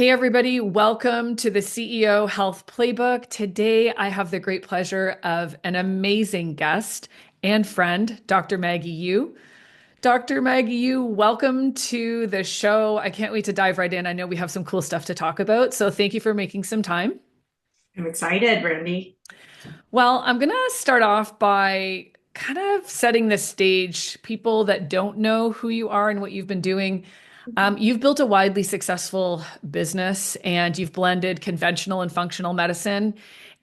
Hey, everybody, welcome to the CEO Health Playbook. Today, I have the great pleasure of an amazing guest and friend, Dr. Maggie Yu. Dr. Maggie Yu, welcome to the show. I can't wait to dive right in. I know we have some cool stuff to talk about, so thank you for making some time. I'm excited, Randy. Well, I'm going to start off by kind of setting the stage. People that don't know who you are and what you've been doing. You've built a widely successful business and you've blended conventional and functional medicine.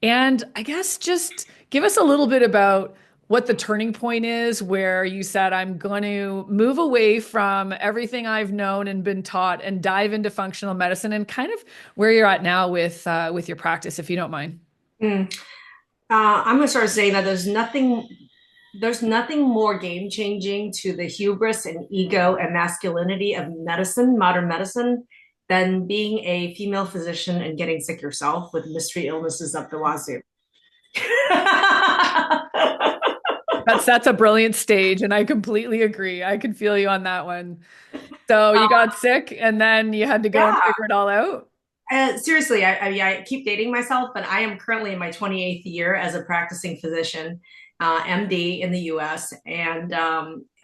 And I guess just give us a little bit about what the turning point is where you said, I'm going to move away from everything I've known and been taught and dive into functional medicine and kind of where you're at now with your practice, if you don't mind. Mm. I'm going to start saying that there's nothing more game changing to the hubris and ego and masculinity of medicine, modern medicine, than being a female physician and getting sick yourself with mystery illnesses up the wazoo. That's a brilliant stage, and I completely agree. I can feel you on that one. So Uh, you got sick, and then you had to go and yeah. figure it all out. Seriously, I keep dating myself, but I am currently in my 28th year as a practicing physician, MD in the US, and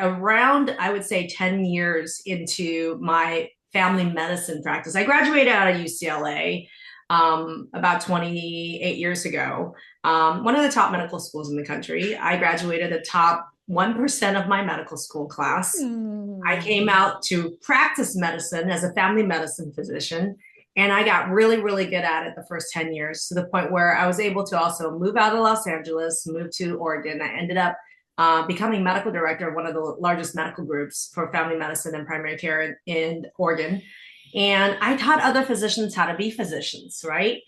around, I would say, 10 years into my family medicine practice. I graduated out of UCLA about 28 years ago, one of the top medical schools in the country. I graduated the top 1% of my medical school class. I Hmm. came out to practice medicine as a family medicine physician. And I got really, really good at it the first 10 years to the point where I was able to also move out of Los Angeles, move to Oregon. I ended up becoming medical director of one of the largest medical groups for family medicine and primary care in Oregon. And I taught other physicians how to be physicians, right?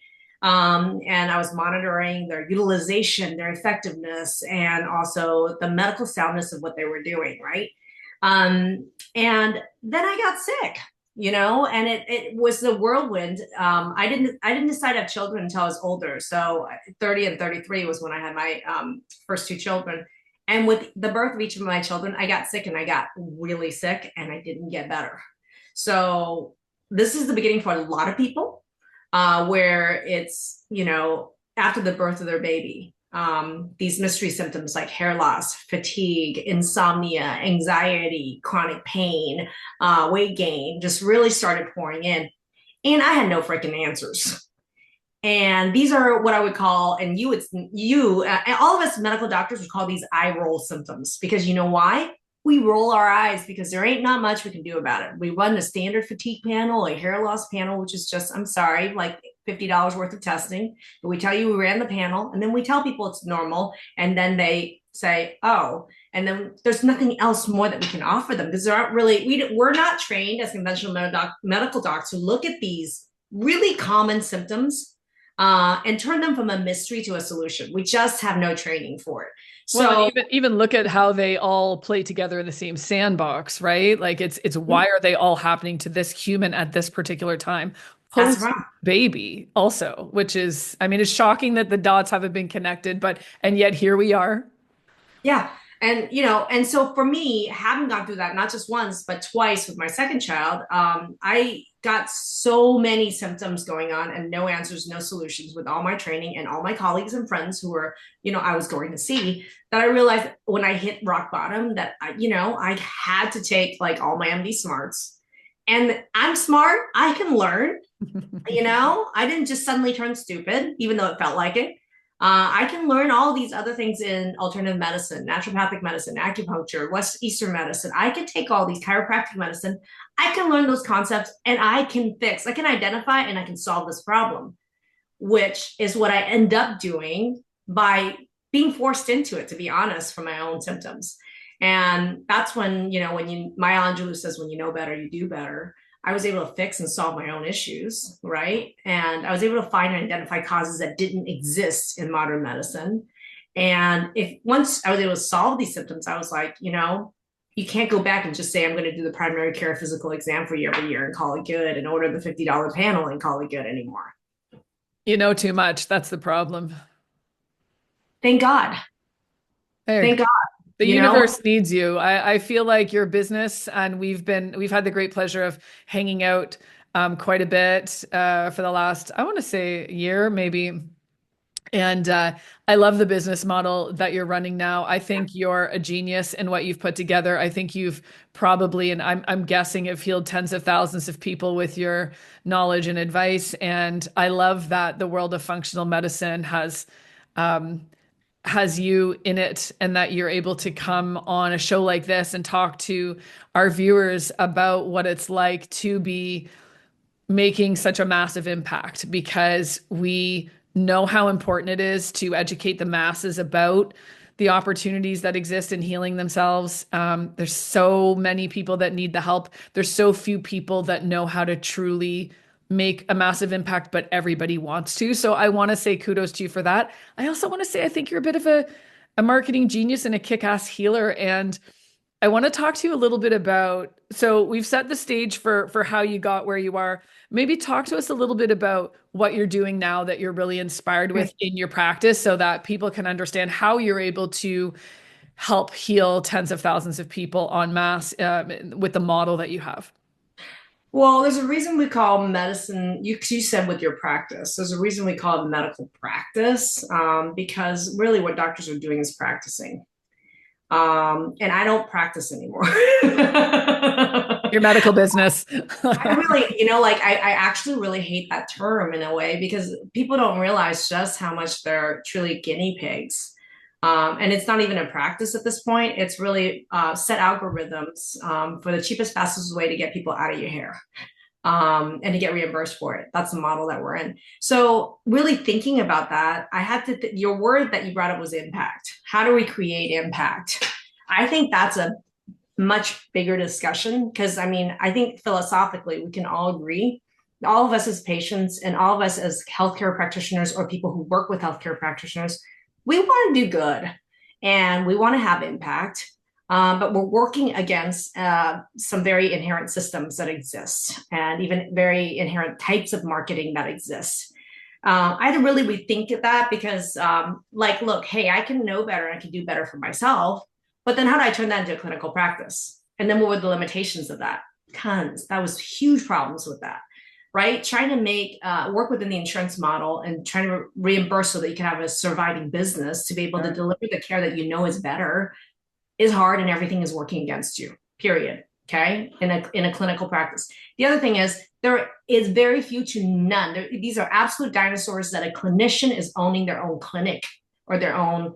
And I was monitoring their utilization, their effectiveness, and also the medical soundness of what they were doing, right? And then I got sick, and it was the whirlwind. I didn't decide to have children until I was older. So 30 and 33 was when I had my first two children. And with the birth of each of my children, I got sick and I got really sick and I didn't get better. So this is the beginning for a lot of people, where it's, after the birth of their baby, these mystery symptoms like hair loss, fatigue, insomnia, anxiety, chronic pain, weight gain just really started pouring in. And I had no freaking answers. And these are what I would call, and all of us medical doctors would call these eye roll symptoms, because you know why? We roll our eyes because there ain't not much we can do about it. We run a standard fatigue panel, a hair loss panel, which is just, I'm sorry, like $50 worth of testing. But we tell you we ran the panel, and then we tell people it's normal, and then they say, oh, and then there's nothing else more that we can offer them because there aren't really, we're not trained as conventional medical docs to look at these really common symptoms and turn them from a mystery to a solution. We just have no training for it. Well, and So even look at how they all play together in the same sandbox, right? Like it's why are they all happening to this human at this particular time? that's Post right. baby also, which is, I mean, it's shocking that the dots haven't been connected, but and yet here we are. Yeah. And so for me, having gone through that not just once, but twice with my second child, I got so many symptoms going on and no answers, no solutions with all my training and all my colleagues and friends who were, I was going to see, that I realized when I hit rock bottom that I had to take like all my MD smarts. And I'm smart, I can learn. I didn't just suddenly turn stupid, even though it felt like it. I can learn all these other things in alternative medicine, naturopathic medicine, acupuncture, West Eastern medicine. I can take all these chiropractic medicine. I can learn those concepts and I can identify and I can solve this problem, which is what I end up doing by being forced into it, to be honest, from my own symptoms. And that's when, Maya Angelou says, when you know better, you do better. I was able to fix and solve my own issues, right? And I was able to find and identify causes that didn't exist in modern medicine. And if once I was able to solve these symptoms, I was like, you can't go back and just say, I'm going to do the primary care physical exam for you every year and call it good and order the $50 panel and call it good anymore. You know too much. That's the problem. Thank God. There. Thank God, The universe needs you. I feel like your business, and we've had the great pleasure of hanging out quite a bit for the last, I want to say, year maybe. And I love the business model that you're running now. I think you're a genius in what you've put together. I think you've probably, and I'm guessing, have healed tens of thousands of people with your knowledge and advice. And I love that the world of functional medicine um, has you in it, and that you're able to come on a show like this and talk to our viewers about what it's like to be making such a massive impact, because we know how important it is to educate the masses about the opportunities that exist in healing themselves. There's so many people that need the help. There's so few people that know how to truly make a massive impact, but everybody wants to. So I want to say kudos to you for that. I also want to say I think you're a bit of a marketing genius and a kick-ass healer. And I want to talk to you a little bit about, so we've set the stage for how you got where you are. Maybe talk to us a little bit about what you're doing now that you're really inspired with in your practice, so that people can understand how you're able to help heal tens of thousands of people en masse with the model that you have. Well, there's a reason we call medicine, you said with your practice, there's a reason we call it medical practice, because really what doctors are doing is practicing. And I don't practice anymore. Your medical business. I really, like I actually really hate that term in a way, because people don't realize just how much they're truly guinea pigs. And it's not even a practice at this point. It's really set algorithms for the cheapest, fastest way to get people out of your hair, and to get reimbursed for it. That's the model that we're in. So really thinking about that, I had to, your word that you brought up was impact. How do we create impact? I think that's a much bigger discussion, because I think philosophically we can all agree, all of us as patients and all of us as healthcare practitioners or people who work with healthcare practitioners, we want to do good and we want to have impact. But we're working against some very inherent systems that exist, and even very inherent types of marketing that exist. I had to really rethink that, because look, hey, I can know better and I can do better for myself. But then how do I turn that into a clinical practice? And then what were the limitations of that? Tons. That was huge problems with that, right? Trying to make work within the insurance model and trying to reimburse so that you can have a surviving business to be able to deliver the care that you know is better is hard, and everything is working against you, period. Okay. In a clinical practice. The other thing is there is very few to none. These are absolute dinosaurs that a clinician is owning their own clinic or their own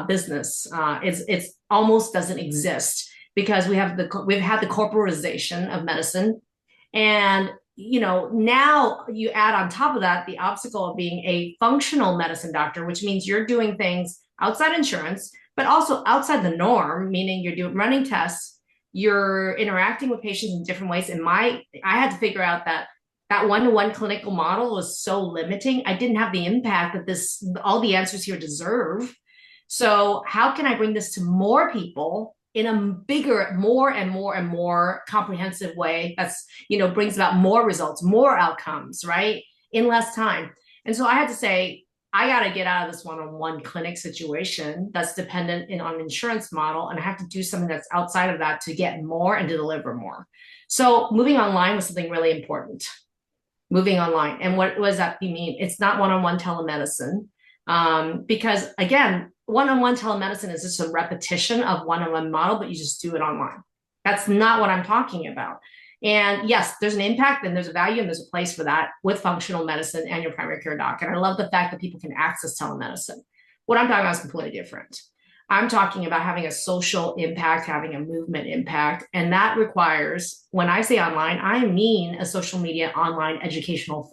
business. It's almost doesn't exist, because we've had the corporatization of medicine. And now you add on top of that the obstacle of being a functional medicine doctor, which means you're doing things outside insurance, but also outside the norm, meaning you're running tests, you're interacting with patients in different ways. And I had to figure out that one-to-one clinical model was so limiting. I didn't have the impact that all the answers here deserve. So how can I bring this to more people in a bigger, more and more and more comprehensive way that's, brings about more results, more outcomes, right? In less time. And so I had to say, I got to get out of this one-on-one clinic situation that's dependent on an insurance model. And I have to do something that's outside of that to get more and to deliver more. So moving online was something really important. Moving online. And what does that mean? It's not one-on-one telemedicine. Because again, one-on-one telemedicine is just a repetition of one-on-one model, but you just do it online. That's not what I'm talking about. And yes, there's an impact and there's a value and there's a place for that with functional medicine and your primary care doc. And I love the fact that people can access telemedicine. What I'm talking about is completely different. I'm talking about having a social impact, having a movement impact. And that requires, when I say online, I mean a social media online educational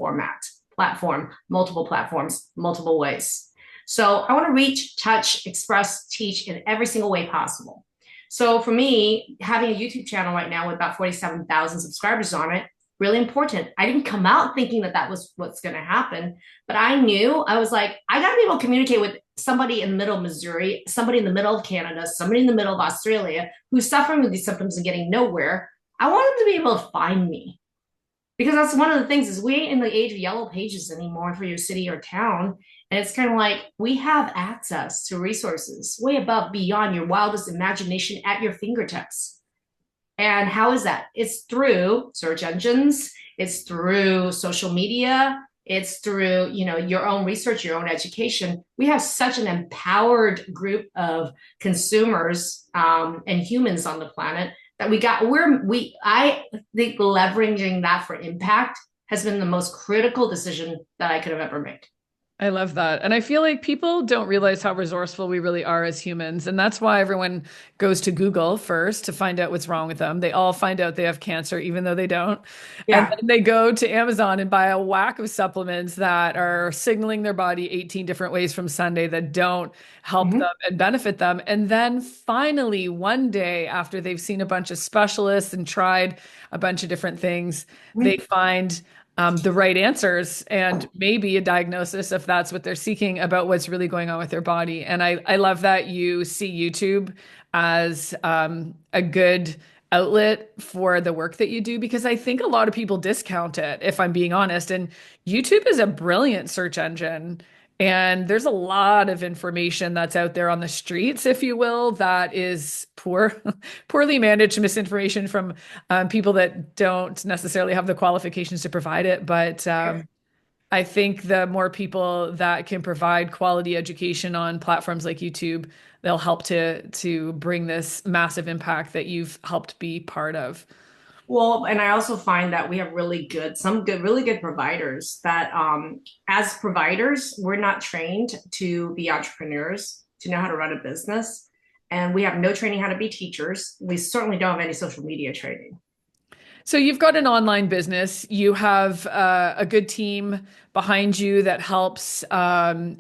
platform, multiple platforms, multiple ways. So I want to reach, touch, express, teach in every single way possible. So for me, having a YouTube channel right now with about 47,000 subscribers on it, really important. I didn't come out thinking that was what's going to happen, but I knew, I was like, I got to be able to communicate with somebody in the middle of Missouri, somebody in the middle of Canada, somebody in the middle of Australia who's suffering with these symptoms and getting nowhere. I want them to be able to find me, because that's one of the things is we ain't in the age of yellow pages anymore for your city or town. And it's kind of like we have access to resources way above, beyond your wildest imagination at your fingertips. And how is that? It's through search engines. It's through social media. It's through, your own research, your own education. We have such an empowered group of consumers and humans on the planet that I think leveraging that for impact has been the most critical decision that I could have ever made. I love that. And I feel like people don't realize how resourceful we really are as humans. And that's why everyone goes to Google first to find out what's wrong with them. They all find out they have cancer, even though they don't. And Yeah. then they go to Amazon and buy a whack of supplements that are signaling their body 18 different ways from Sunday that don't help them Hmm. and benefit them. And then finally, one day after they've seen a bunch of specialists and tried a bunch of different things, they find the right answers and maybe a diagnosis if that's what they're seeking about what's really going on with their body. And I love that you see YouTube as a good outlet for the work that you do because I think a lot of people discount it, if I'm being honest. And YouTube is a brilliant search engine. And there's a lot of information that's out there on the streets, if you will, that is poorly managed misinformation from people that don't necessarily have the qualifications to provide it. But I think the more people that can provide quality education on platforms like YouTube, they'll help to bring this massive impact that you've helped be part of. Well, and I also find that we have really good providers that, as providers, we're not trained to be entrepreneurs, to know how to run a business. And we have no training how to be teachers. We certainly don't have any social media training. So you've got an online business. You have a good team behind you that helps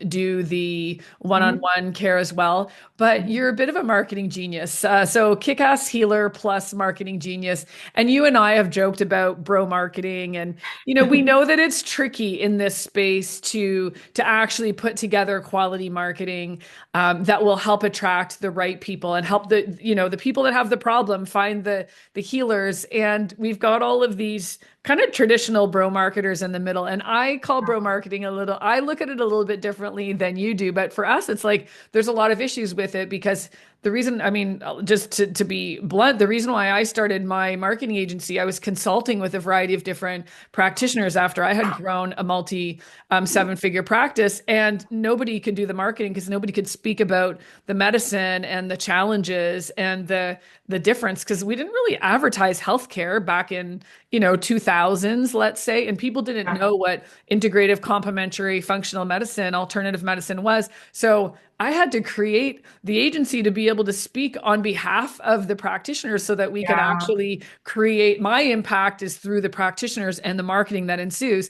do the Mhm. one-on-one care as well. But you're a bit of a marketing genius. So kick-ass healer plus marketing genius. And you and I have joked about bro marketing, and we know that it's tricky in this space to actually put together quality marketing that will help attract the right people and help the people that have the problem find the healers. And we've got all of these kind of traditional bro marketers in the middle. And I call bro marketing I look at it a little bit differently than you do. But for us, it's like there's a lot of issues with it because the reason, I mean, just to be blunt, the reason why I started my marketing agency, I was consulting with a variety of different practitioners after I had grown a multi seven-figure practice, and nobody could do the marketing because nobody could speak about the medicine and the challenges and the difference because we didn't really advertise healthcare back in 2000s, let's say, and people didn't Yeah. know what integrative complementary functional medicine, alternative medicine was. So I had to create the agency to be able to speak on behalf of the practitioners so that we could Yeah. actually create my impact is through the practitioners and the marketing that ensues.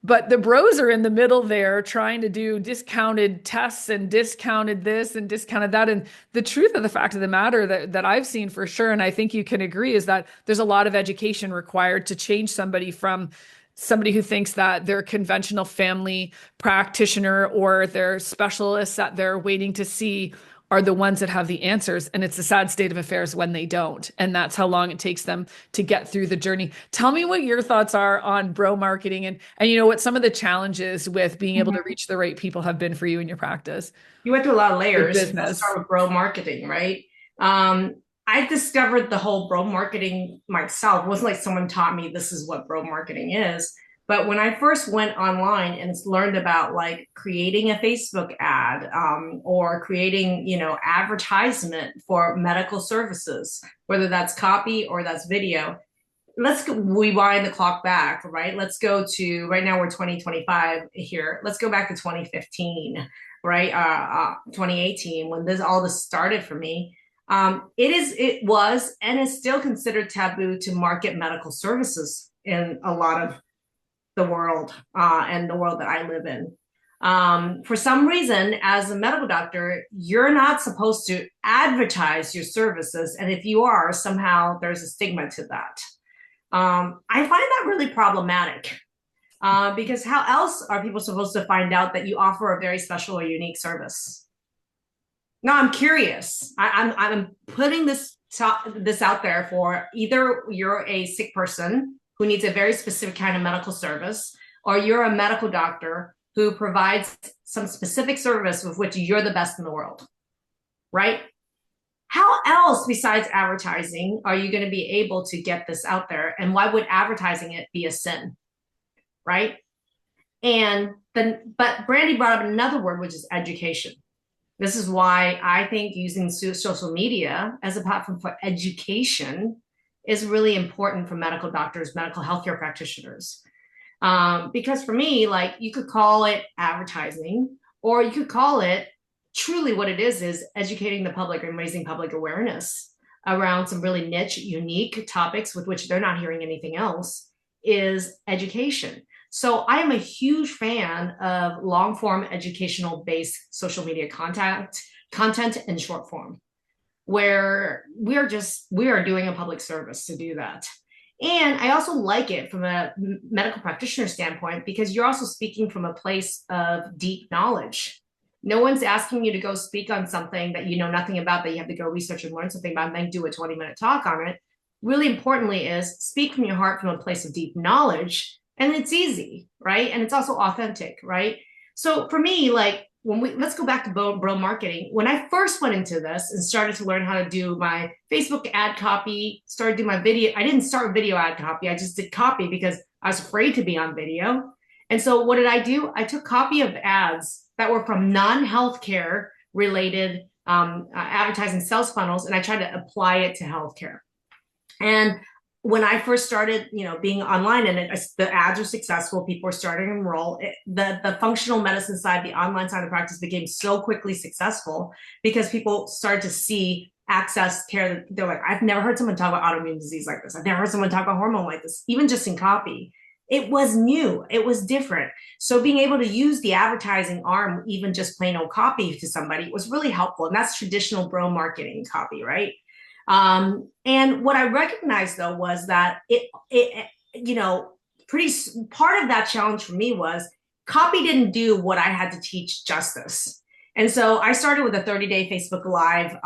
But the bros are in the middle there trying to do discounted tests and discounted this and discounted that. And the truth of the fact of the matter that I've seen for sure, and I think you can agree, is that there's a lot of education required to change somebody from somebody who thinks that their conventional family practitioner or their specialists that they're waiting to see are the ones that have the answers. And it's a sad state of affairs when they don't. And that's how long it takes them to get through the journey. Tell me what your thoughts are on bro marketing and what some of the challenges with being able to Mhm. reach the right people have been for you in your practice, You went through a lot of your layers. Let's business. start with bro marketing, right? I discovered the whole bro marketing myself. It wasn't like someone taught me this is what bro marketing is. But when I first went online and learned about like creating a Facebook ad, or creating, advertisement for medical services, whether that's copy or that's video, let's go, rewind the clock back, right? Let's go to right now, we're 2025 here. Let's go back to 2015, right? 2018, when all this started for me. It was, and is still considered taboo to market medical services in a lot of the world, and the world that I live in. For some reason, as a medical doctor, you're not supposed to advertise your services. And if you are, somehow there's a stigma to that. I find that really problematic, because how else are people supposed to find out that you offer a very special or unique service? No, I'm curious. I'm putting this out there for either you're a sick person who needs a very specific kind of medical service, or you're a medical doctor who provides some specific service with which you're the best in the world, right? how else besides advertising are you going to be able to get this out there? And why would advertising it be a sin? Right. And then, but Brandy brought up another word, which is education. This is why I think using social media as a platform for education is really important for medical doctors, medical healthcare practitioners. Because for me, like you could call it advertising, or you could call it truly what it is educating the public and raising public awareness around some really niche, unique topics with which they're not hearing anything else is education. So I am a huge fan of long form educational based social media content in short form, where we are doing a public service to do that. And I also like it from a medical practitioner standpoint because you're also speaking from a place of deep knowledge. No one's asking you to go speak on something that you know nothing about, that you have to go research and learn something about and then do a 20-minute talk on it. Really importantly is speak from your heart from a place of deep knowledge. And it's easy, right? And it's also authentic, right? So for me, like let's go back to bro marketing. When I first went into this and started to learn how to do my Facebook ad copy, started doing my video, I didn't start video ad copy. I just did copy because I was afraid to be on video. And so what did I do? I took copy of ads that were from non-healthcare related advertising sales funnels, and I tried to apply it to healthcare. And when I first started, being online and the ads were successful, people were starting to enroll. The functional medicine side, the online side of the practice became so quickly successful because people started to see access care. They're like, I've never heard someone talk about autoimmune disease like this. I've never heard someone talk about hormone like this, even just in copy. It was new. It was different. So being able to use the advertising arm, even just plain old copy to somebody was really helpful. And that's traditional bro marketing copy, right? And what I recognized though was that pretty part of that challenge for me was copy didn't do what I had to teach justice. And so I started with a 30-day Facebook Live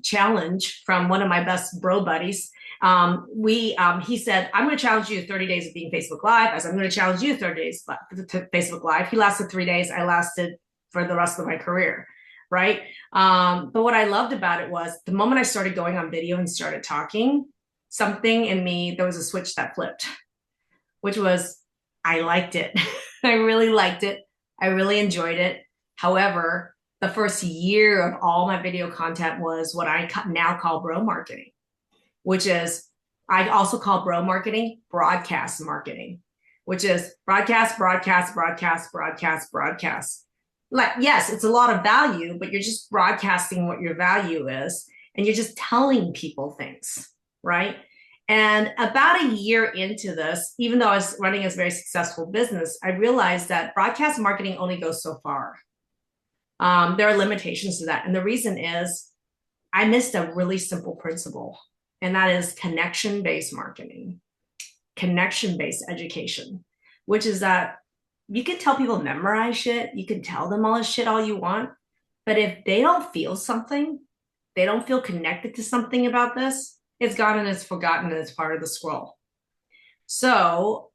challenge from one of my best bro buddies. He said, I'm going to challenge you to 30 days of being Facebook Live, as I'm going to challenge you to 30 days to Facebook Live. He lasted 3 days. I lasted for the rest of my career. Right. But what I loved about it was the moment I started going on video and started talking, something in me, there was a switch that flipped, which was, I liked it. I really liked it. I really enjoyed it. However, the first year of all my video content was what I now call bro marketing, which is, I also call bro marketing broadcast marketing, which is broadcast, broadcast, broadcast, broadcast, broadcast. Like, yes, it's a lot of value, but you're just broadcasting what your value is, and you're just telling people things, right? And about a year into this, even though I was running a very successful business, I realized that broadcast marketing only goes so far. There are limitations to that. And the reason is I missed a really simple principle, and that is connection-based marketing, connection-based education, which is that you can tell people memorize shit, you can tell them all this shit all you want, but if they don't feel something, they don't feel connected to something about this, it's gone and it's forgotten and it's part of the scroll. So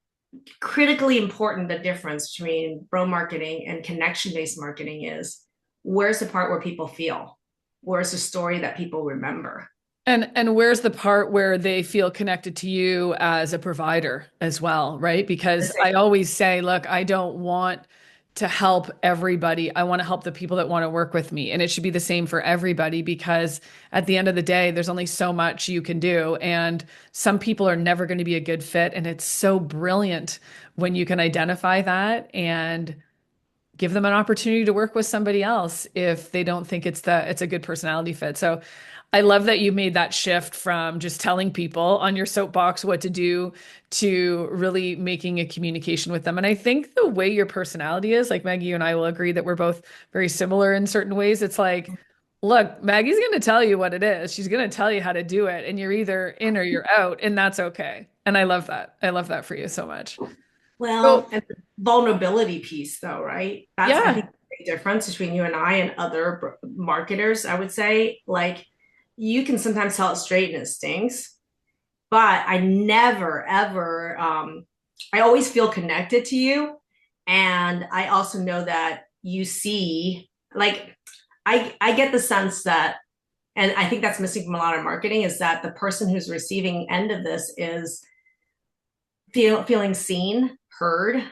critically important, the difference between bro marketing and connection-based marketing is, where's the part where people feel? Where's the story that people remember? And where's the part where they feel connected to you as a provider as well, right? Because I always say, look, I don't want to help everybody. I want to help the people that want to work with me. And it should be the same for everybody, because at the end of the day, there's only so much you can do. And some people are never going to be a good fit. And it's so brilliant when you can identify that and give them an opportunity to work with somebody else if they don't think it's a good personality fit. So I love that you made that shift from just telling people on your soapbox what to do to really making a communication with them. And I think the way your personality is, like Maggie, you and I will agree that we're both very similar in certain ways. It's like, look, Maggie's going to tell you what it is. She's going to tell you how to do it. And you're either in or you're out. And that's okay. And I love that. I love that for you so much. Well, So, and the vulnerability piece, though, right? That's, I yeah. think, the big difference between you and I and other marketers. I would say, like, you can sometimes tell it straight and it stings, but I never, ever, I always feel connected to you. And I also know that you see, like, I get the sense that And I think that's missing from a lot of marketing, is that the person who's receiving end of this is feeling seen, heard,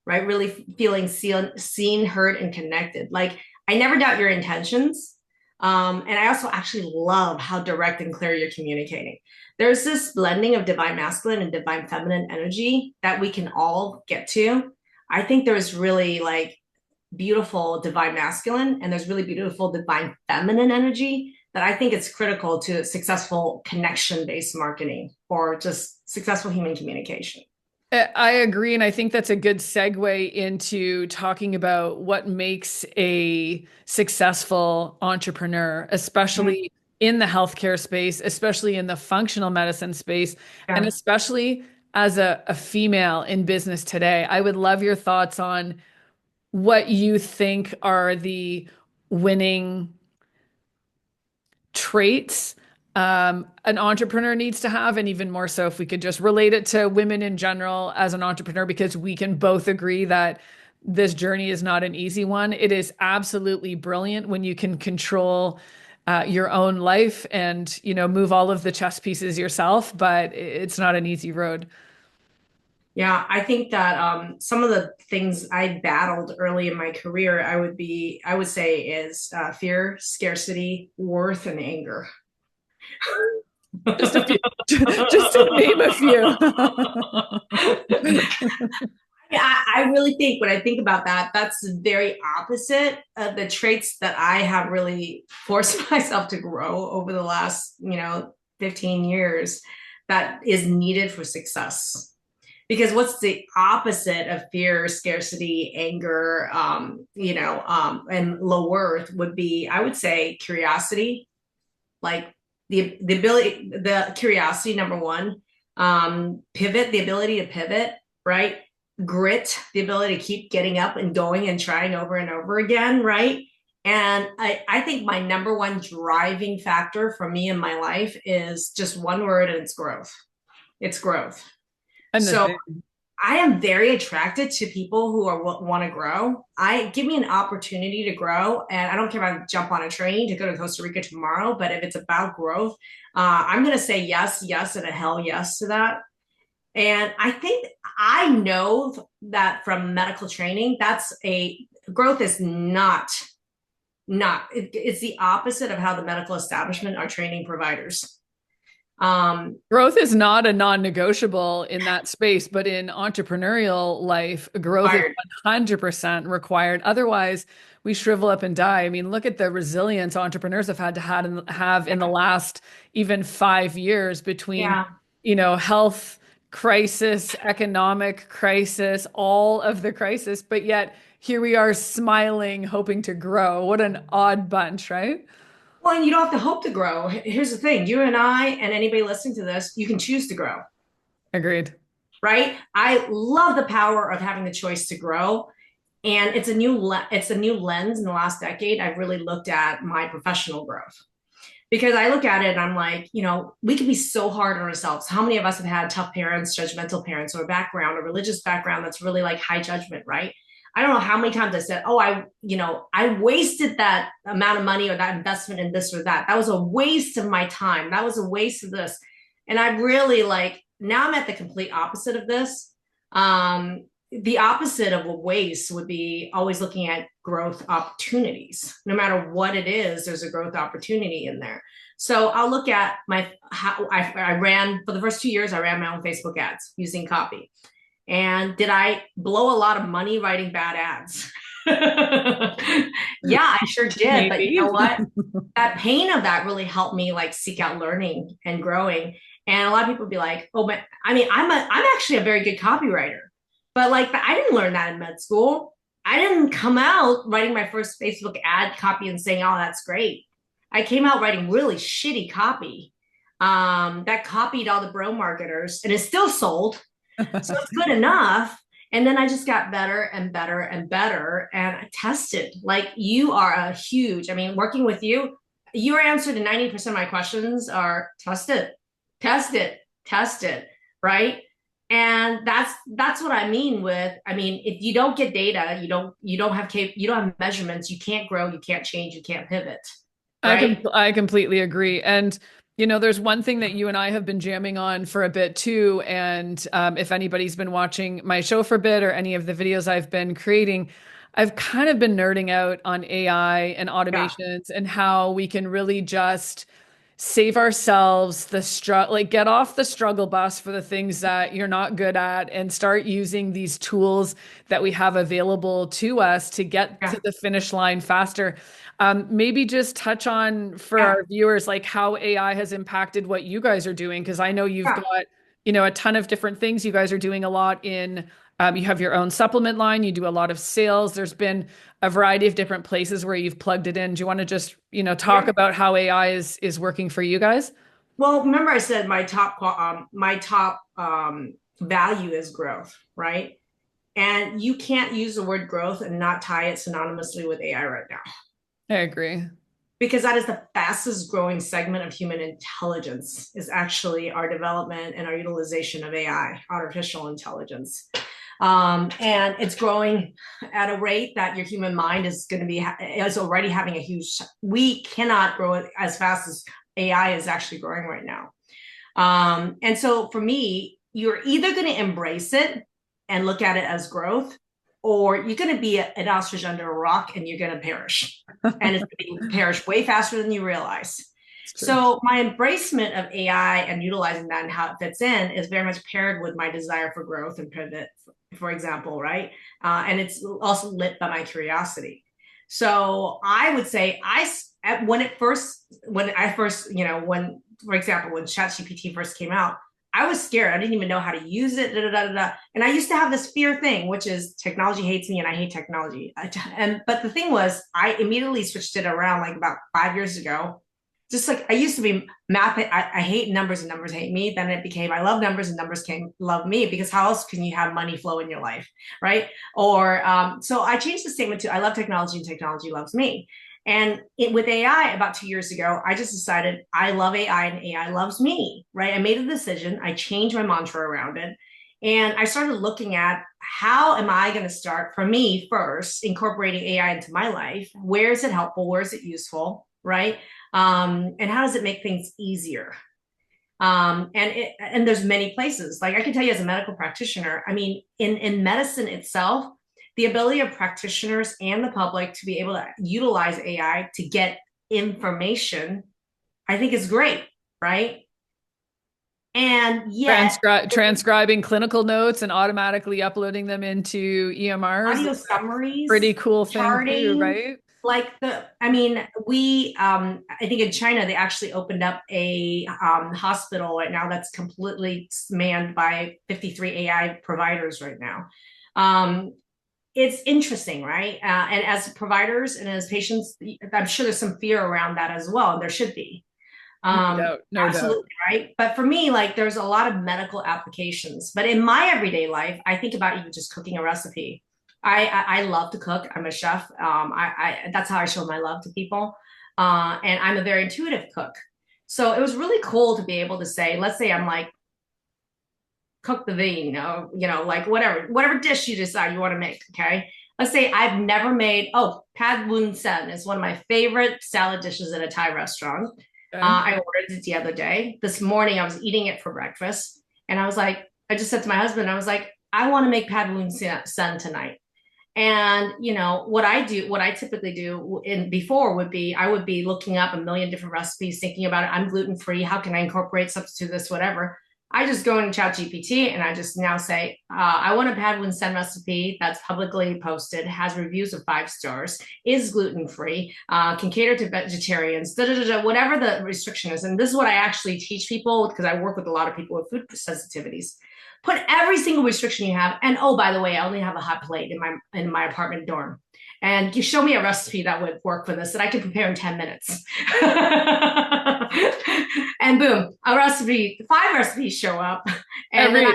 right? Really feeling seen, heard, and connected. Like, I never doubt your intentions. And I also actually love how direct and clear you're communicating. There's this blending of divine masculine and divine feminine energy that we can all get to. I think there's really like beautiful divine masculine and there's really beautiful divine feminine energy that I think it's critical to successful connection based marketing or just successful human communication. I agree. And I think that's a good segue into talking about what makes a successful entrepreneur, especially in the healthcare space, especially in the functional medicine space, and Yeah. especially as a female in business today. I would love your thoughts on what you think are the winning traits an entrepreneur needs to have, and even more so if we could just relate it to women in general as an entrepreneur, because we can both agree that this journey is not an easy one. It is absolutely brilliant when you can control your own life and, you know, move all of the chess pieces yourself, but it's not an easy road. Yeah, I think that some of the things I battled early in my career, I would say is fear, scarcity, worth, and anger. Just a few, just to name a few. I really think when I think about that, that's the very opposite of the traits that I have really forced myself to grow over the last, 15 years that is needed for success. Because what's the opposite of fear, scarcity, anger, and low worth would be, I would say, curiosity, like the ability, the curiosity, number one, pivot, the ability to pivot, right? Grit, the ability to keep getting up and going and trying over and over again, right? And I think my number one driving factor for me in my life is just one word, and it's growth. It's growth. I'm the So same. I am very attracted to people who are want to grow. I give me an opportunity to grow, and I don't care if I jump on a train to go to Costa Rica tomorrow. But if it's about growth, I'm going to say yes, yes, and a hell yes to that. And I think I know that from medical training, that's a growth is it's the opposite of how the medical establishment are training providers. Growth is not a non-negotiable in that space, but in entrepreneurial life, growth is Fired. 100% required. Otherwise, we shrivel up and die. I mean, look at the resilience entrepreneurs have had to have in the last even 5 years between, Yeah. you know, health crisis, economic crisis, all of the crisis, but yet here we are smiling, hoping to grow. What an odd bunch, right? Well, and you don't have to hope to grow. Here's the thing, you and I, and anybody listening to this, you can choose to grow, Agreed. right? I love the power of having the choice to grow. And it's a new lens in the last decade. I've really looked at my professional growth because I look at it and I'm like, we can be so hard on ourselves. How many of us have had tough parents, judgmental parents, or a background, a religious background that's really like high judgment, right? I don't know how many times I said, oh, I wasted that amount of money or that investment in this or that. That was a waste of my time. That was a waste of this. And I really like, now I'm at the complete opposite of this. The opposite of a waste would be always looking at growth opportunities. No matter what it is, there's a growth opportunity in there. So I'll look at how I ran for the first 2 years, I ran my own Facebook ads using copy. And did I blow a lot of money writing bad ads? Yeah, I sure did. But you Maybe. know what? That pain of that really helped me like seek out learning and growing. And a lot of people would be like, oh, but I mean, I'm actually a very good copywriter. But like I didn't learn that in med school. I didn't come out writing my first Facebook ad copy and saying, oh, that's great. I came out writing really shitty copy that copied all the bro marketers and it still sold. So it's good enough. And then I just got better and better and better. And I tested. Like you are a huge, I mean, working with you, your answer to 90% of my questions are test it, test it, test it, right? And that's what I mean with, I mean, if you don't get data, you don't have measurements, you can't grow, you can't change, you can't pivot. right? I completely agree. And there's one thing that you and I have been jamming on for a bit too. And if anybody's been watching my show for a bit or any of the videos I've been creating, I've kind of been nerding out on AI and Yeah, automations and how we can really just save ourselves the like get off the struggle bus for the things that you're not good at and start using these tools that we have available to us to get yeah, to the finish line faster. Maybe just touch on for yeah, our viewers, like how AI has impacted what you guys are doing, because I know you've yeah. got, a ton of different things. You guys are doing a lot in, you have your own supplement line, you do a lot of sales. There's been a variety of different places where you've plugged it in. Do you want to just, talk Yeah. about how AI is working for you guys? Well, remember I said my top value is growth, right? And you can't use the word growth and not tie it synonymously with AI right now, I agree. because that is the fastest growing segment of human intelligence, is actually our development and our utilization of AI, artificial intelligence. And it's growing at a rate that your human mind is going to be is already having a huge. We cannot grow it as fast as AI is actually growing right now. And so for me, you're either going to embrace it and look at it as growth, or you're going to be an ostrich under a rock and you're going to perish. And it's going to perish way faster than you realize. It's true. So my embracement of AI and utilizing that and how it fits in is very much paired with my desire for growth and pivot, for example, right? And it's also lit by my curiosity. So I would say when I first, when, for example, when ChatGPT first came out, I was scared. I didn't even know how to use it. Da, da, da, da. And I used to have this fear thing, which is technology hates me and I hate technology. But the thing was, I immediately switched it around like about 5 years ago. Just like I used to be math, I hate numbers and numbers hate me. Then it became I love numbers and numbers came love me, because how else can you have money flow in your life, right? Or so I changed the statement to I love technology and technology loves me. And with AI about 2 years ago, I just decided I love AI and AI loves me, right? I made a decision. I changed my mantra around it. And I started looking at how am I going to start for me first, incorporating AI into my life? Where is it helpful? Where is it useful? Right? And how does it make things easier? And there's many places. Like I can tell you as a medical practitioner, I mean, in medicine itself, the ability of practitioners and the public to be able to utilize AI to get information, I think is great, right? And yet, Transcribing clinical notes and automatically uploading them into EMRs is audio a pretty summaries, cool thing too, charting, right? I mean, I think in China, they actually opened up a hospital right now that's completely manned by 53 AI providers right now. Um, it's interesting, right? And as providers and as patients, I'm sure there's some fear around that as well, and there should be. No doubt, no doubt. Absolutely, right? But for me, like there's a lot of medical applications. But in my everyday life, I think about even just cooking a recipe. I love to cook. I'm a chef. I that's how I show my love to people. And I'm a very intuitive cook. So it was really cool to be able to say, let's say I'm like cook the vein, like whatever dish you decide you want to make. Okay. Let's say I've never made, pad woon sen is one of my favorite salad dishes at a Thai restaurant. Okay. I ordered it the other day. This morning I was eating it for breakfast, and I just said to my husband, I was like, I want to make pad woon sen tonight. And what I typically do in before would be I would be looking up a million different recipes, thinking about it. I'm gluten free. How can I incorporate, substitute this, whatever. I just go into Chat GPT and I just now say, I want a pad with sen recipe that's publicly posted, has reviews of 5 stars, is gluten free, can cater to vegetarians, whatever the restriction is. And this is what I actually teach people because I work with a lot of people with food sensitivities. Put every single restriction you have, and oh, by the way, I only have a hot plate in my apartment dorm. And you show me a recipe that would work for this that I could prepare in 10 minutes. And boom, 5 recipes show up. And then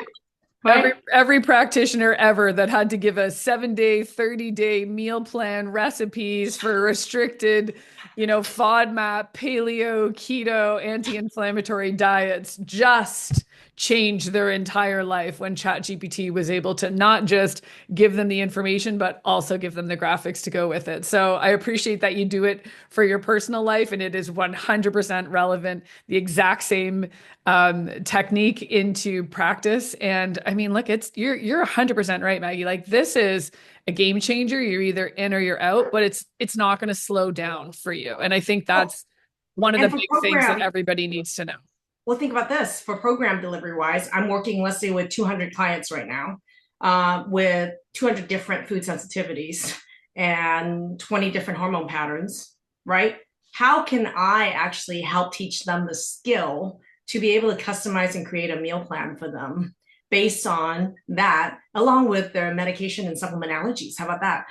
Every right? every practitioner ever that had to give a 7-day, 30-day meal plan recipes for restricted, FODMAP, paleo, keto, anti-inflammatory diets just change their entire life when ChatGPT was able to not just give them the information, but also give them the graphics to go with it. So I appreciate that you do it for your personal life, and it is 100% relevant, the exact same technique into practice. And I mean, look, you're 100% right, Maggie. Like this is a game changer. You're either in or you're out, but it's not going to slow down for you. And I think Oh, that's one of the and for big things that program, everybody needs to know. well, think about this. For program delivery wise, I'm working, let's say, with 200 clients right now, with 200 different food sensitivities and 20 different hormone patterns, right? How can I actually help teach them the skill to be able to customize and create a meal plan for them based on that, along with their medication and supplement allergies? How about that?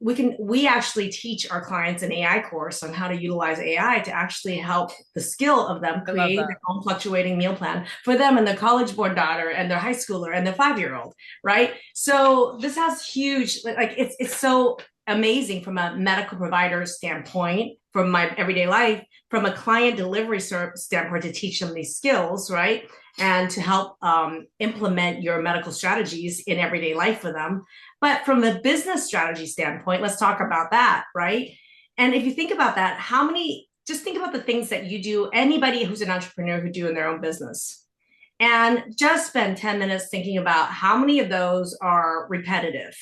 We actually teach our clients an AI course on how to utilize AI to actually help the skill of them I love create that. their own fluctuating meal plan for them and their college born daughter and their high schooler and their 5 year old, right? So this has huge, like it's so amazing from a medical provider standpoint, from my everyday life, from a client delivery standpoint, to teach them these skills, right? And to help implement your medical strategies in everyday life for them. But from a business strategy standpoint, let's talk about that, right? And if you think about that, just think about the things that you do, anybody who's an entrepreneur who do in their own business. And just spend 10 minutes thinking about how many of those are repetitive,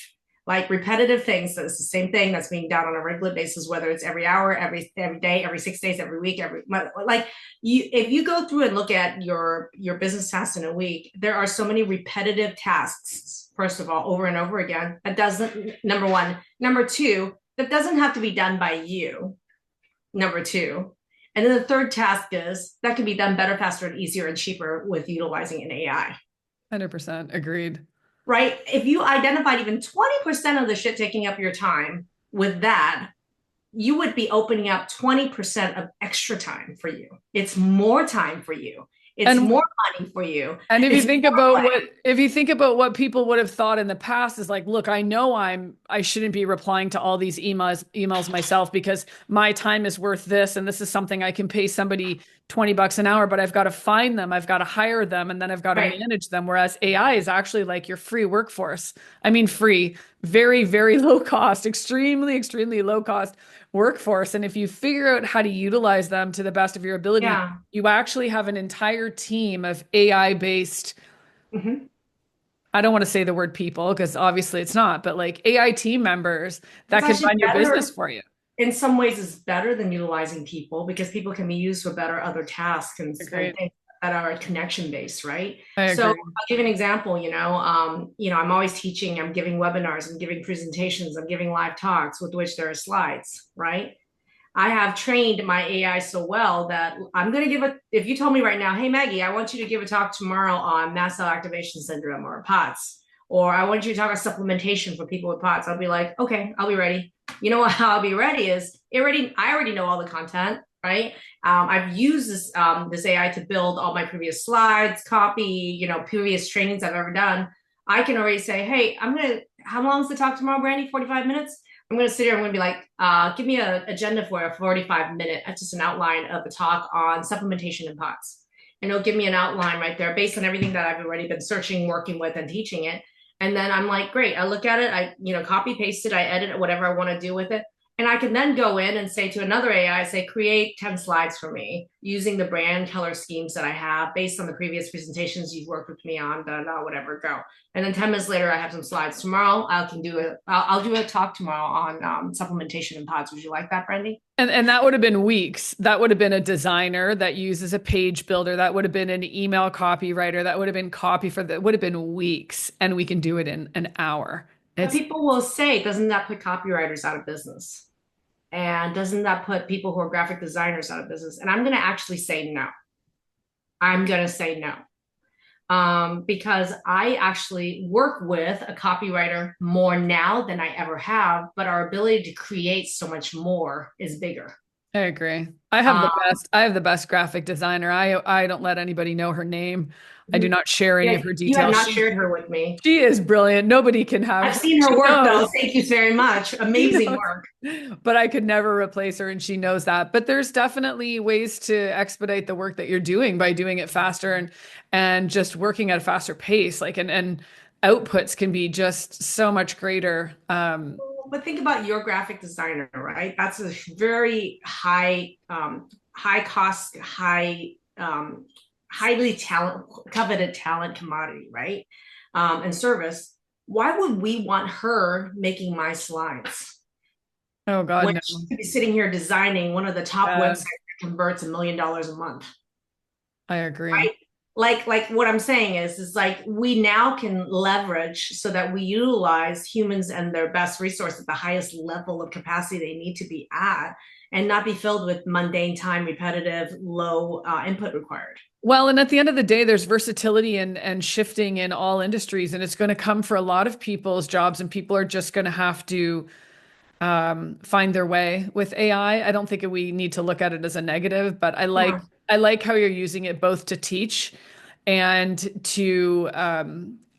like repetitive things. So it's the same thing that's being done on a regular basis, whether it's every hour, every day, every 6 days, every week, every month. Like if you go through and look at your business tasks in a week, there are so many repetitive tasks, first of all, over and over again. That doesn't, number one. Number two, that doesn't have to be done by you. Number two. And then the third task is that can be done better, faster, and easier and cheaper with utilizing an AI. 100% agreed. Right? If you identified even 20% of the shit taking up your time with that, you would be opening up 20% of extra time for you. It's more time for you. It's And more money for you. And if you It's think more about play. what people would have thought in the past is like, look, I know I shouldn't be replying to all these emails myself because my time is worth this and this is something I can pay somebody $20 an hour, but I've got to find them, I've got to hire them, and then I've got to Right. manage them. Whereas AI is actually like your free workforce. I mean, free, very, very low cost, extremely, extremely low cost workforce. And if you figure out how to utilize them to the best of your ability, Yeah. you actually have an entire team of AI based, Mm-hmm. I don't want to say the word people because obviously it's not, but like AI team members It's that can actually run your business better. for you. In some ways, it's better than utilizing people because people can be used for better other tasks and Agreed. things that are connection based, right? I So agree. I'll give you an example. I'm always teaching. I'm giving webinars. I'm giving presentations. I'm giving live talks with which there are slides, right? I have trained my AI so well that I'm going to if you told me right now, hey, Maggie, I want you to give a talk tomorrow on mast cell activation syndrome or POTS, or I want you to talk about supplementation for people with POTS, I'll be like, okay, I'll be ready. You know what? How I'll be ready is I already know all the content, right? I've used this AI to build all my previous slides, copy, previous trainings I've ever done. I can already say, hey, how long is the talk tomorrow, Brandy? 45 minutes? I'm going to sit here. I'm going to be like, give me an agenda for a 45-minute, just an outline of a talk on supplementation and POTS. And it'll give me an outline right there based on everything that I've already been searching, working with, and teaching it. And then I'm like, great. I look at it. I, copy paste it. I edit it, whatever I want to do with it. And I can then go in and say to another AI, say, create 10 slides for me using the brand color schemes that I have based on the previous presentations you've worked with me on, whatever, go. And then 10 minutes later, I have some slides. Tomorrow, I'll do a talk tomorrow on supplementation and POTS. Would you like that, Brandy? And that would have been weeks. That would have been a designer that uses a page builder. That would have been an email copywriter. That would have been copy for that would have been weeks. And we can do it in an hour. But It's people will say, doesn't that put copywriters out of business? And doesn't that put people who are graphic designers out of business? And I'm going to actually say no. I'm going to say no. Because I actually work with a copywriter more now than I ever have, but our ability to create so much more is bigger. I agree. Um, I have the best graphic designer. I don't let anybody know her name. I do not share any yeah, of her you have details. not shared her with me. She is brilliant. Nobody can have I've her. seen She her work though. knows. Thank you very much. She Amazing knows. work. But I could never replace her, and she knows that. But there's definitely ways to expedite the work that you're doing by doing it faster and just working at a faster pace. Like and outputs can be just so much greater. But think about your graphic designer, right? That's a very high cost, highly coveted talent commodity, right? And service. Why would we want her making my slides Oh God, when no. she could be sitting here designing one of the top websites Uh, that converts $1 million a month? I agree. Right? Like what I'm saying is like we now can leverage so that we utilize humans and their best resource at the highest level of capacity they need to be at, and not be filled with mundane time, repetitive, low input required. Well, and at the end of the day, there's versatility and shifting in all industries, and it's going to come for a lot of people's jobs, and people are just going to have to find their way with AI. I don't think we need to look at it as a negative, but Yeah. I like how you're using it both to teach and to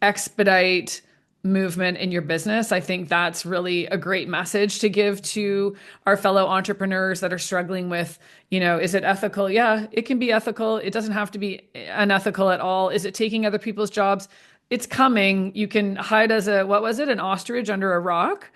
expedite movement in your business. I think that's really a great message to give to our fellow entrepreneurs that are struggling with, is it ethical? Yeah, it can be ethical. It doesn't have to be unethical at all. Is it taking other people's jobs? It's coming. You can hide as what was it, an ostrich under a rock,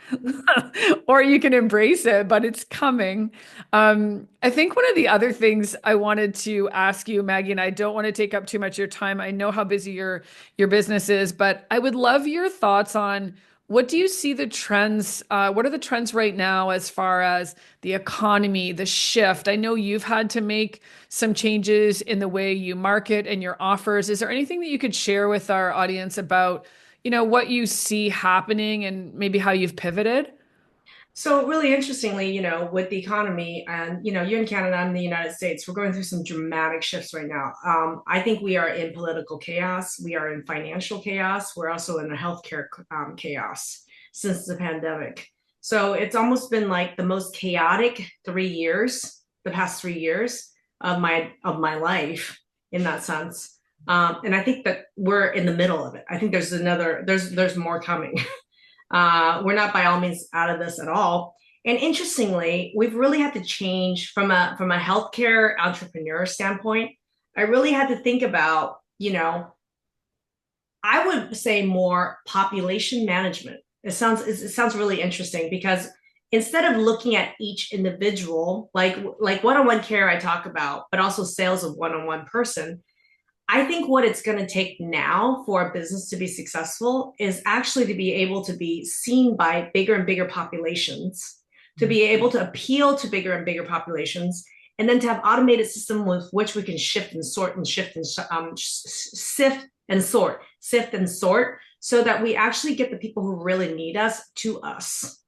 or you can embrace it, but it's coming. I think one of the other things I wanted to ask you, Maggie, and I don't want to take up too much of your time. I know how busy your business is, but I would love your thoughts on what do you see the trends? What are the trends right now as far as the economy, the shift? I know you've had to make some changes in the way you market and your offers. Is there anything that you could share with our audience about, what you see happening and maybe how you've pivoted? So really interestingly, with the economy and, you're in Canada, I'm in the United States, we're going through some dramatic shifts right now. I think we are in political chaos. We are in financial chaos. We're also in a healthcare chaos since the pandemic. So it's almost been like the most chaotic 3 years, the past 3 years of my life in that sense. And I think that we're in the middle of it. I think there's more coming. We're not by all means out of this at all. And interestingly, we've really had to change from a healthcare entrepreneur standpoint. I really had to think about, I would say more population management. It sounds really interesting because instead of looking at each individual, like one-on-one care I talk about, but also sales of one-on-one person, I think what it's going to take now for a business to be successful is actually to be able to be seen by bigger and bigger populations, to be able to appeal to bigger and bigger populations, and then to have automated system with which we can shift and sort and shift and sift and sort, so that we actually get the people who really need us to us.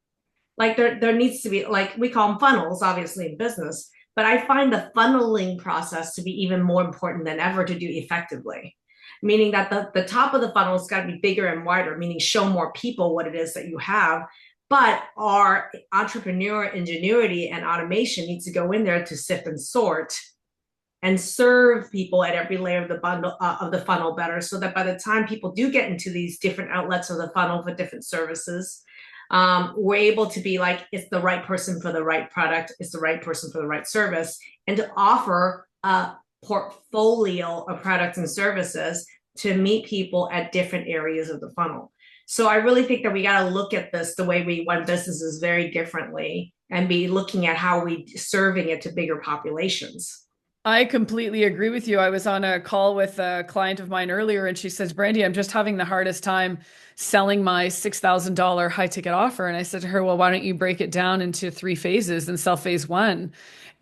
Like there needs to be, like we call them funnels, obviously in business, but I find the funneling process to be even more important than ever to do effectively. Meaning that the top of the funnel has got to be bigger and wider, meaning show more people what it is that you have. But our entrepreneur ingenuity and automation needs to go in there to sift and sort and serve people at every layer of the bundle of the funnel better, so that by the time people do get into these different outlets of the funnel for different services, we're able to be like, it's the right person for the right product, it's the right person for the right service, and to offer a portfolio of products and services to meet people at different areas of the funnel. So I really think that we got to look at this the way we run businesses very differently, and be looking at how we serving it to bigger populations. I completely agree with you. I was on a call with a client of mine earlier, and she says, Brandy, I'm just having the hardest time selling my $6,000 high ticket offer. And I said to her, well, why don't you break it down into three phases and sell phase one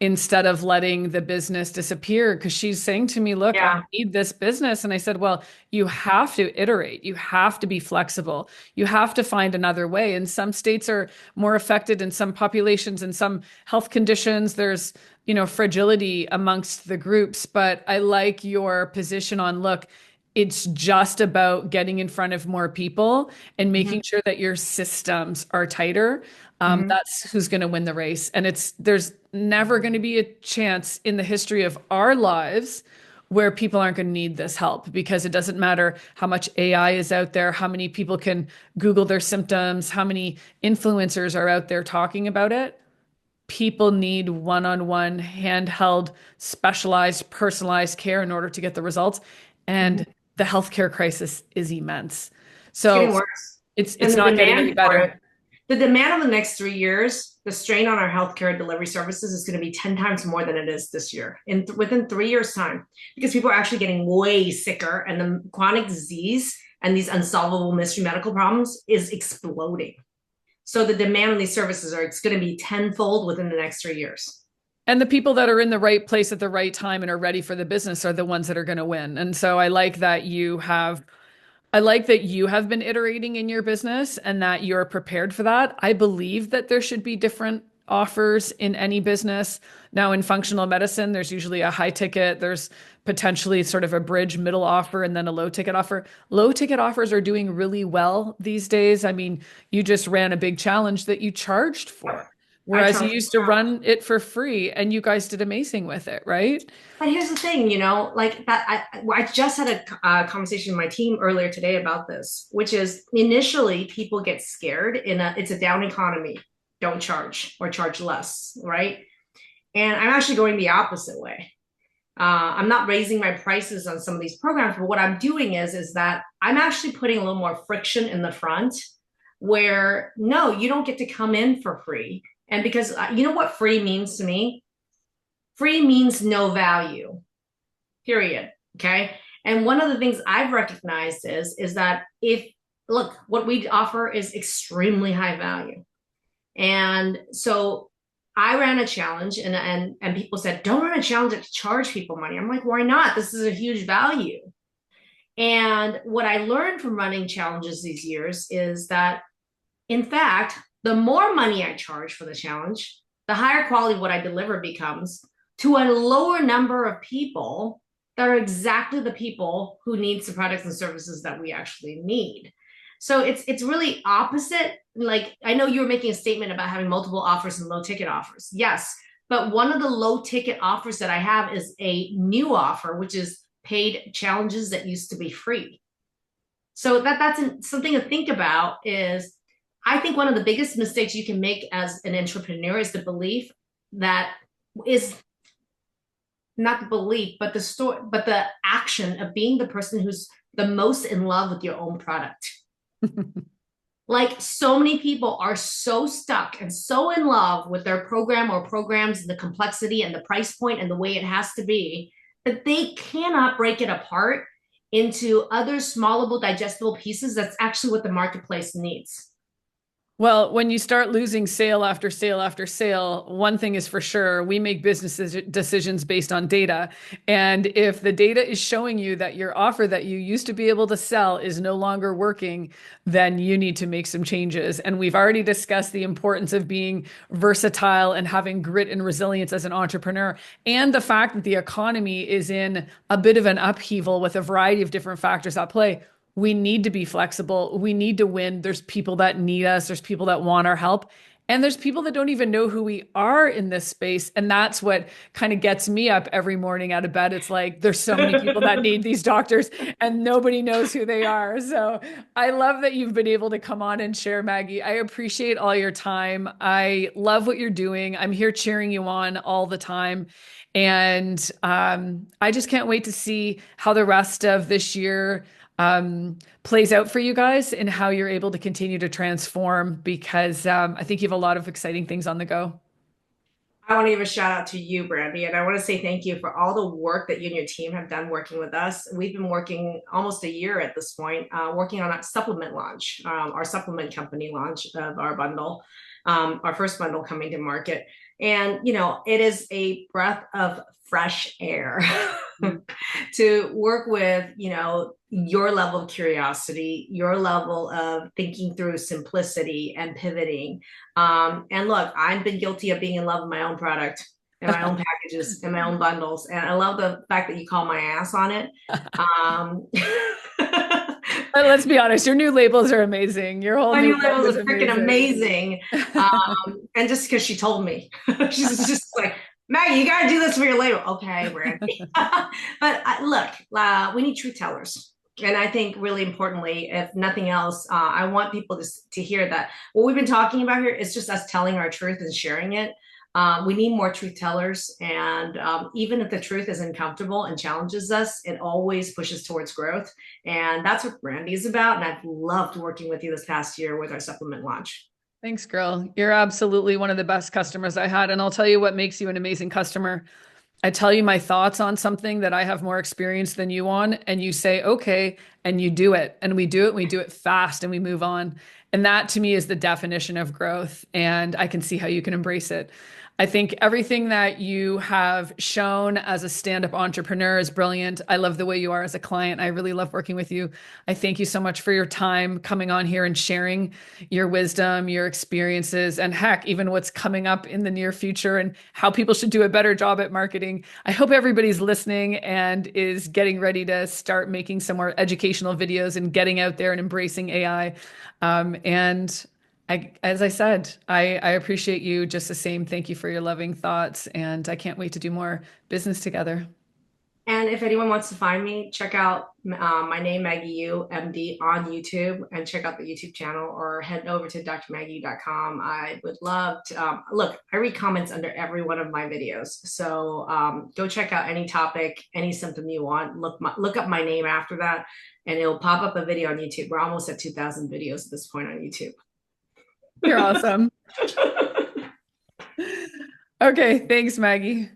instead of letting the business disappear? Because she's saying to me, look, I Yeah. need this business. And I said, well, you have to iterate. You have to be flexible. You have to find another way. And some states are more affected in some populations and some health conditions. There's fragility amongst the groups, but I like your position on, look, it's just about getting in front of more people and Mm-hmm. making sure that your systems are tighter. Mm-hmm. That's who's going to win the race. And it's there's never going to be a chance in the history of our lives where people aren't going to need this help because it doesn't matter how much AI is out there, how many people can Google their symptoms, how many influencers are out there talking about it. People need one-on-one, handheld, specialized, personalized care in order to get the results. Mhm. And the healthcare crisis is immense. It's So getting worse. it's And the not getting any demand for better. it, the demand of the next 3 years, the strain on our healthcare delivery services is going to be 10 times more than it is this year within 3 years' time, because people are actually getting way sicker and the chronic disease and these unsolvable mystery medical problems is exploding. So the demand on these services it's going to be tenfold within the next 3 years. And the people that are in the right place at the right time and are ready for the business are the ones that are going to win. And so I like that you have been iterating in your business and that you're prepared for that. I believe that there should be different offers in any business. Now, in functional medicine, there's usually a high ticket, there's potentially sort of a bridge middle offer, and then a low ticket offer. Low ticket offers are doing really well these days. I mean, you just ran a big challenge that you charged for, I whereas you charge. used to run it for free and you guys did amazing with it, right? But here's the thing, like that. I just had a conversation with my team earlier today about this, which is initially people get scared it's a down economy. Don't charge or charge less, right? And I'm actually going the opposite way. I'm not raising my prices on some of these programs, but what I'm doing is that I'm actually putting a little more friction in the front where no, you don't get to come in for free. And because you know what free means to me? Free means no value, period. Okay. And one of the things I've recognized is that if look, what we offer is extremely high value. And so I ran a challenge and people said, don't run a challenge to charge people money. I'm like, why not? This is a huge value. And what I learned from running challenges these years is that, in fact, the more money I charge for the challenge, the higher quality what I deliver becomes to a lower number of people that are exactly the people who needs the products and services that we actually need. So it's really opposite. Like I know you were making a statement about having multiple offers and low ticket offers. Yes, but one of the low ticket offers that I have is a new offer, which is paid challenges that used to be free. So that's something to think about is I think one of the biggest mistakes you can make as an entrepreneur is the belief that is not the belief, but the story, but the action of being the person who's the most in love with your own product. Like so many people are so stuck and so in love with their program or programs and the complexity and the price point and the way it has to be that they cannot break it apart into other smallable digestible pieces. That's actually what the marketplace needs. Well, when you start losing sale after sale after sale, one thing is for sure, we make business decisions based on data. And if the data is showing you that your offer that you used to be able to sell is no longer working, then you need to make some changes. And we've already discussed the importance of being versatile and having grit and resilience as an entrepreneur, and the fact that the economy is in a bit of an upheaval with a variety of different factors at play. We need to be flexible. We need to win. There's people that need us. There's people that want our help. And there's people that don't even know who we are in this space. And that's what kind of gets me up every morning out of bed. It's like there's so many people that need these doctors and nobody knows who they are. So I love that you've been able to come on and share, Maggie. I appreciate all your time. I love what you're doing. I'm here cheering you on all the time. And I just can't wait to see how the rest of this year plays out for you guys and how you're able to continue to transform because I think you have a lot of exciting things on the go. I want to give a shout out to you, Brandy, and I want to say thank you for all the work that you and your team have done working with us. We've been working almost a year at this point, working on a supplement launch, our supplement company launch of our bundle, our first bundle coming to market. And, it is a breath of fresh air to work with, your level of curiosity, your level of thinking through simplicity and pivoting. And look, I've been guilty of being in love with my own product and my own packages and my own bundles. And I love the fact that you call my ass on it. Let's be honest, your new labels are amazing. Your whole My new new brand labels is are freaking amazing. amazing. And just because she told me, she's just like, Maggie, you got to do this for your label. Okay, Brandy. But look, we need truth tellers. And I think really importantly, if nothing else, I want people to hear that what we've been talking about here is just us telling our truth and sharing it. We need more truth tellers. And even if the truth is uncomfortable and challenges us, it always pushes towards growth. And that's what Brandy is about. And I've loved working with you this past year with our supplement launch. Thanks, girl. You're absolutely one of the best customers I had. And I'll tell you what makes you an amazing customer. I tell you my thoughts on something that I have more experience than you on, and you say, okay, and you do it. And we do it fast, and we move on. And that to me is the definition of growth. And I can see how you can embrace it. I think everything that you have shown as a stand-up entrepreneur is brilliant. I love the way you are as a client. I really love working with you. I thank you so much for your time coming on here and sharing your wisdom, your experiences, and heck, even what's coming up in the near future and how people should do a better job at marketing. I hope everybody's listening and is getting ready to start making some more educational videos and getting out there and embracing AI. And as I said, I appreciate you just the same. Thank you for your loving thoughts, and I can't wait to do more business together. And if anyone wants to find me, check out my name, Maggie Yu MD, on YouTube, and check out the YouTube channel, or head over to drmaggie.com. I would love to look. I read comments under every one of my videos, so go check out any topic, any symptom you want. Look up my name after that, and it'll pop up a video on YouTube. We're almost at 2,000 videos at this point on YouTube. You're awesome. Okay, thanks, Maggie.